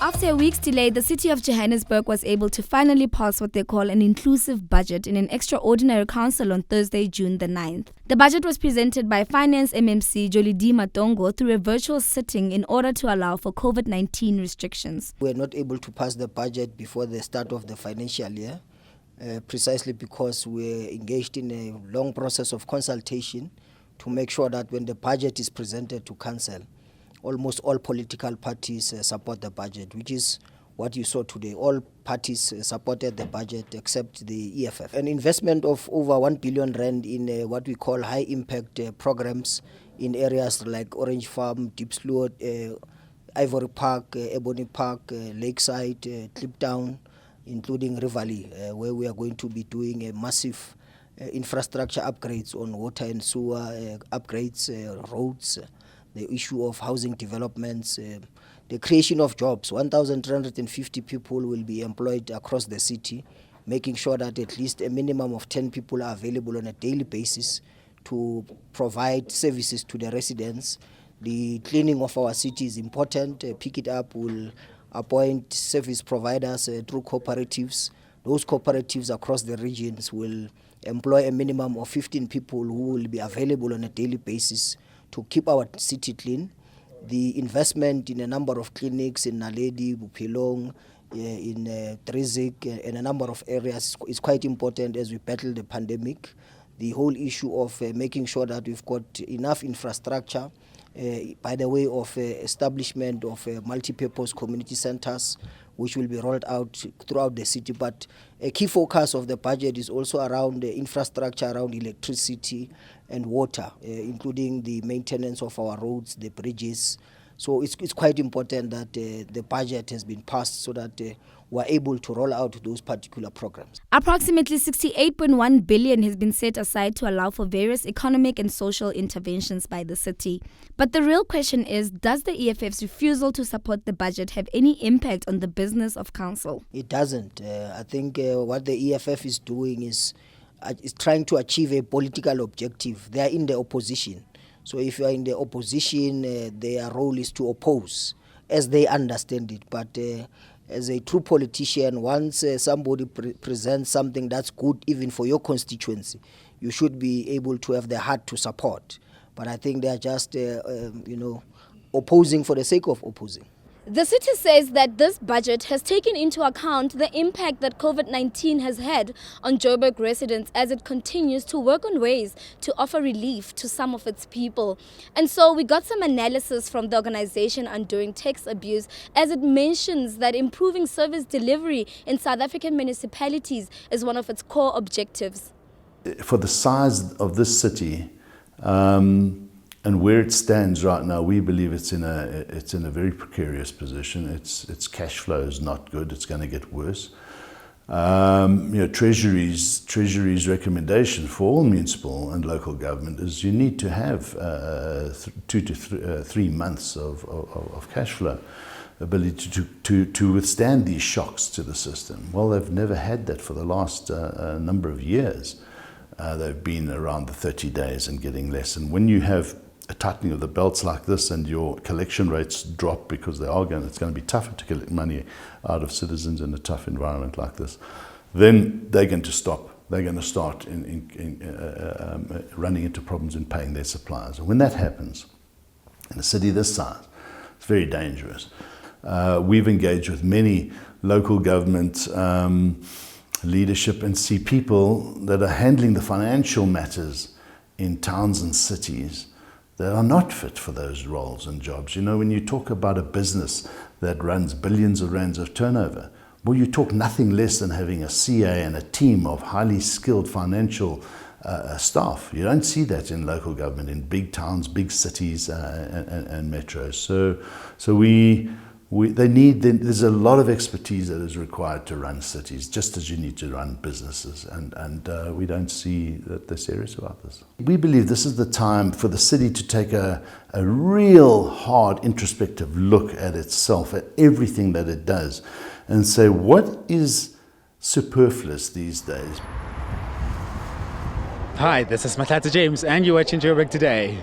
After a week's delay, the City of Johannesburg was able to finally pass what they call an inclusive budget in an extraordinary council on Thursday, June the 9th. The budget was presented by Finance MMC Jolidi Matongo through a virtual sitting in order to allow for COVID-19 restrictions. We were not able to pass the budget before the start of the financial year, precisely because we're engaged in a long process of consultation to make sure that when the budget is presented to council, almost all political parties support the budget, which is what you saw today. All parties supported the budget except the EFF. An investment of over 1 billion rand in what we call high impact programs in areas like Orange Farm, Deep Sloot, Ivory Park, Ebony Park, Lakeside, Kliptown, including Rivali, where we are going to be doing a massive infrastructure upgrades on water and sewer, upgrades, roads, the issue of housing developments, the creation of jobs. 1,350 people will be employed across the city, making sure that at least a minimum of 10 people are available on a daily basis to provide services to the residents. The cleaning of our city is important. Pick It Up will appoint service providers through cooperatives. Those cooperatives across the regions will employ a minimum of 15 people who will be available on a daily basis to keep our city clean. The investment in a number of clinics in Naledi, Buphelong, in Trizik, and a number of areas is quite important as we battle the pandemic. The whole issue of making sure that we've got enough infrastructure by the way of establishment of multi-purpose community centers, which will be rolled out throughout the city. But a key focus of the budget is also around the infrastructure, around electricity and water, including the maintenance of our roads, the bridges. So it's quite important that the budget has been passed so that we're able to roll out those particular programs. Approximately 68.1 billion has been set aside to allow for various economic and social interventions by the city. But the real question is, does the EFF's refusal to support the budget have any impact on the business of council? It doesn't. I think what the EFF is doing is trying to achieve a political objective. They are in the opposition. So if you are in the opposition, their role is to oppose, as they understand it. But as a true politician, once somebody presents something that's good even for your constituency, you should be able to have the heart to support. But I think they are just, opposing for the sake of opposing. The city says that this budget has taken into account the impact that COVID-19 has had on Joburg residents as it continues to work on ways to offer relief to some of its people. And so we got some analysis from the organization Undoing Tax Abuse, as it mentions that improving service delivery in South African municipalities is one of its core objectives. For the size of this city, and where it stands right now, we believe it's in a very precarious position. Its cash flow is not good. It's going to get worse. Treasury's recommendation for all municipal and local government is you need to have 2 to 3 months of cash flow ability to withstand these shocks to the system. Well, they've never had that for the last number of years. They've been around the 30 days and getting less. And when you have a tightening of the belts like this and your collection rates drop because it's going to be tougher to collect money out of citizens in a tough environment like this, then they're going to stop. They're going to start running into problems in paying their suppliers. And when that happens, in a city this size, it's very dangerous. We've engaged with many local government leadership and see people that are handling the financial matters in towns and cities that are not fit for those roles and jobs. You know, when you talk about a business that runs billions of rands of turnover, well, you talk nothing less than having a CA and a team of highly skilled financial staff. You don't see that in local government, in big towns, big cities and metros. So there's a lot of expertise that is required to run cities, just as you need to run businesses, and we don't see that they're serious about this. We believe this is the time for the city to take a real hard introspective look at itself, at everything that it does, and say, what is superfluous these days? Hi, this is Matata James, and you're watching Joburgtoday.